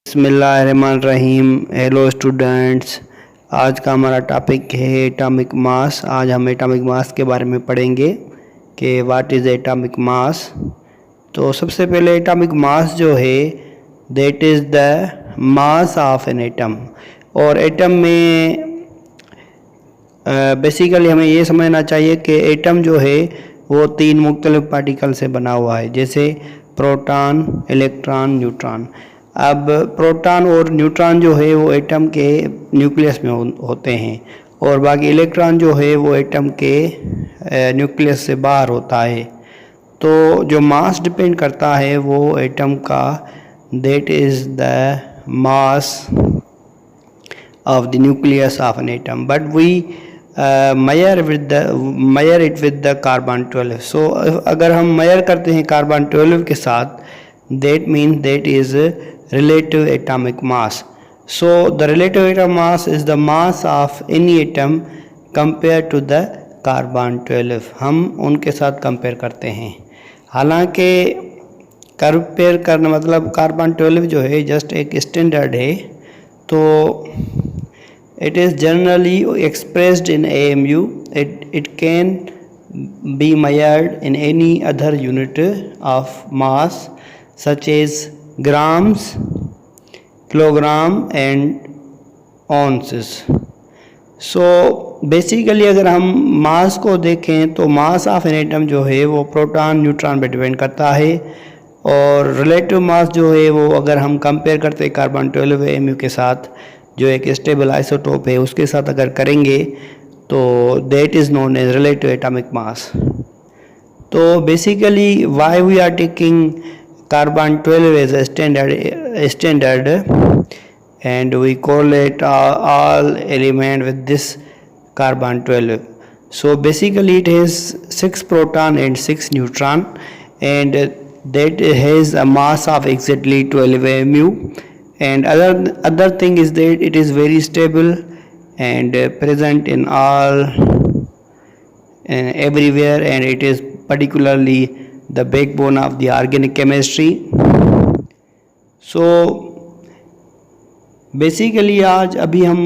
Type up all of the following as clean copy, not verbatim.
बिस्मिल्लाहिर्रहमानिर्रहीम। Hello students, आज का हमारा टॉपिक है एटॉमिक मास। आज हम एटॉमिक मास के बारे में पढ़ेंगे कि व्हाट इज़ एटॉमिक मास। तो सबसे पहले एटॉमिक मास जो है that is the mass of an atom. और एटम में बेसिकली हमें ये समझना चाहिए कि एटम जो है वो तीन मुख्तलिफ पार्टिकल से बना हुआ है, जैसे प्रोटॉन, इलेक्ट्रॉन, न्यूट्रॉन। अब प्रोटॉन और न्यूट्रॉन जो है वो एटम के न्यूक्लियस में होते हैं, और बाकी इलेक्ट्रॉन जो है वो एटम के न्यूक्लियस से बाहर होता है। तो जो मास डिपेंड करता है वो एटम का, that is the mass of the nucleus of an atom, but we measure it with the carbon 12. So अगर हम measure करते हैं कार्बन 12 के साथ, that means that is relative atomic mass. So the relative atomic mass is the mass of any atom compared to the carbon 12. हम उनके साथ compare करते हैं। हालांकि कंपेयर करना मतलब कार्बन 12 जो है जस्ट एक स्टैंडर्ड है, तो it is generally expressed in AMU. It can be measured in any other unit of mass such as grams, kilogram and ounces. So basically अगर हम मास को देखें तो मास ऑफ एन एटम जो है वो प्रोटॉन न्यूट्रॉन पे डिपेंड करता है, और रिलेटिव मास जो है वो अगर हम कंपेयर करते हैं कार्बन 12 AMU के साथ, जो एक स्टेबल आइसोटोप है, उसके साथ अगर करेंगे तो that is known as relative atomic mass. तो basically why we are taking carbon 12 as a standard and we correlate all element with this carbon 12. So basically it has 6 proton and 6 neutron, and that has a mass of exactly 12 AMU. And other thing is that it is very stable and present in all everywhere, and it is particularly the backbone of the organic chemistry. So basically आज अभी हम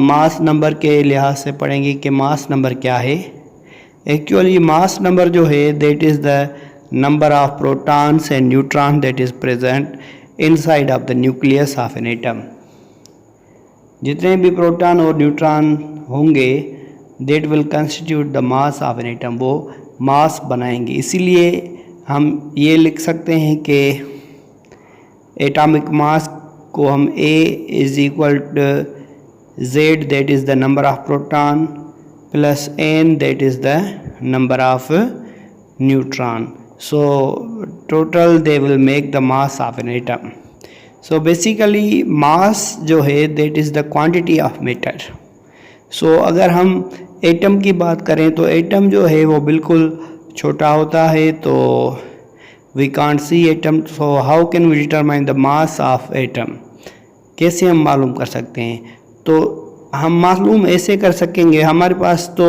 mass number के लिहाज से पढ़ेंगे कि mass number क्या है। एक्चुअली मास नंबर जो है that is the number of protons and neutrons that is present inside of the nucleus of an atom. जितने भी प्रोटॉन और न्यूट्रॉन होंगे that will constitute the mass of an atom, वो मास बनाएंगे। इसीलिए हम ये लिख सकते हैं कि एटॉमिक मास को हम A is equal to Z, that is the number of proton, plus N, that is the number of neutron. So total they will make the mass of an atom. So basically mass जो है that is the quantity of matter. So अगर हम atom की बात करें तो atom जो है वो बिल्कुल छोटा होता है, तो we can't see atom. So how can we determine the mass of atom? कैसे हम मालूम कर सकते हैं? तो हम मालूम ऐसे कर सकेंगे, हमारे पास तो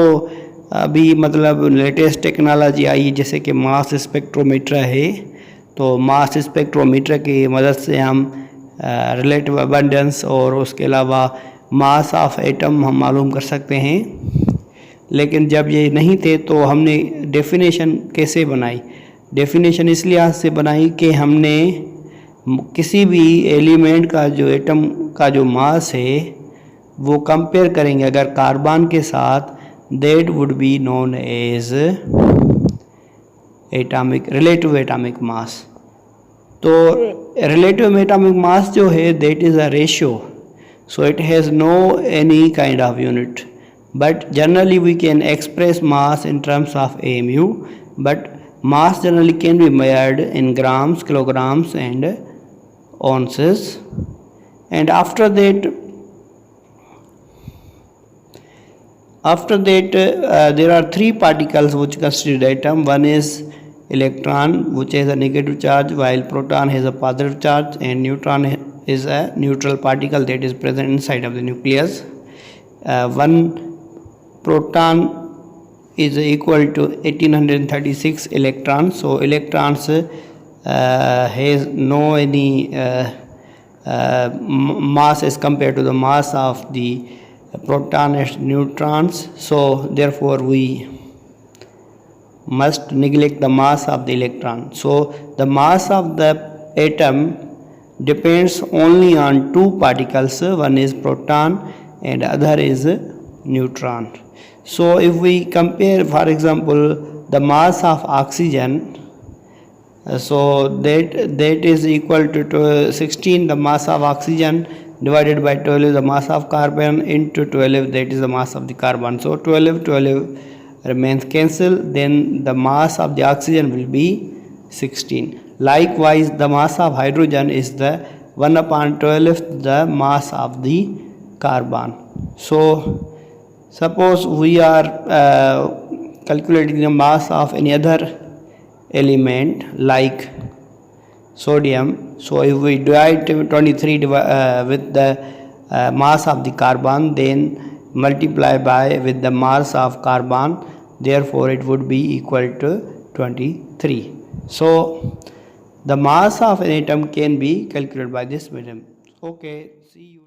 अभी मतलब लेटेस्ट टेक्नोलॉजी आई है, जैसे कि मास स्पेक्ट्रोमीटर है। तो मास स्पेक्ट्रोमीटर की मदद से हम रिलेटिव अबंडेंस और उसके अलावा मास ऑफ एटम हम मालूम कर सकते हैं। लेकिन जब ये नहीं थे तो हमने डेफिनेशन कैसे बनाई? डेफिनेशन इस लिहाज से बनाई कि हमने किसी भी एलिमेंट का जो एटम का जो मास है वो कंपेयर करेंगे अगर कार्बन के साथ, that would be known as relative atomic mass. तो relative atomic mass जो है that is a ratio, so it has no any kind of unit, but generally we can express mass in terms of AMU, but mass generally can be measured in grams, kilograms and ounces. And after that there are 3 particles which constitute atom. One is electron, which has a negative charge, while proton has a positive charge, and neutron is a neutral particle that is present inside of the nucleus. One proton is equal to 1836 electrons. So electrons has no any mass as compared to the mass of the proton and neutrons. So therefore we must neglect the mass of the electron. So the mass of the atom depends only on two particles, one is proton and other is neutron. So if we compare, for example, the mass of oxygen, so that is equal to 16 the mass of oxygen divided by 12 is the mass of carbon into 12, that is the mass of the carbon. So 12 remains cancelled, then the mass of the oxygen will be 16. Likewise the mass of hydrogen is the 1/12 the mass of the carbon. So suppose we are calculating the mass of any other element like sodium. So if we divide 23 with the mass of the carbon, then multiply by with the mass of carbon, therefore it would be equal to 23. So the mass of an atom can be calculated by this measurement. Okay, see you.